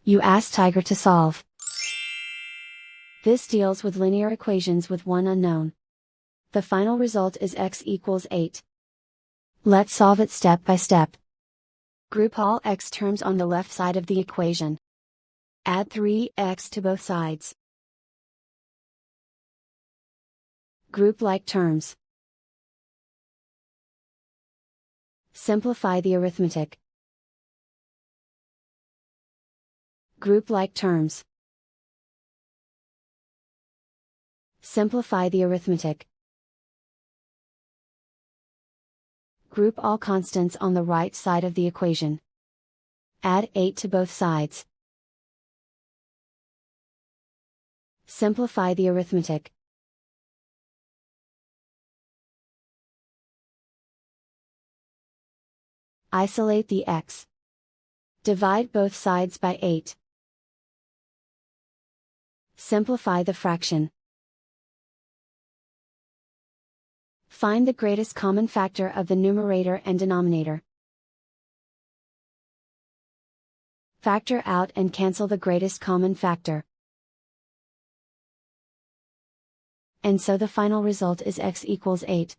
You ask Tiger to solve. This deals with linear equations with one unknown. The final result is x equals 8. Let's solve it step by step. Group all x terms on the left side of the equation. Add 3x to both sides. Group like terms. Simplify the arithmetic. Group like terms. Simplify the arithmetic. Group all constants on the right side of the equation. Add 8 to both sides. Simplify the arithmetic. Isolate the x. Divide both sides by 8. Simplify the fraction. Find the greatest common factor of the numerator and denominator. Factor out and cancel the greatest common factor. And so the final result is x equals 8.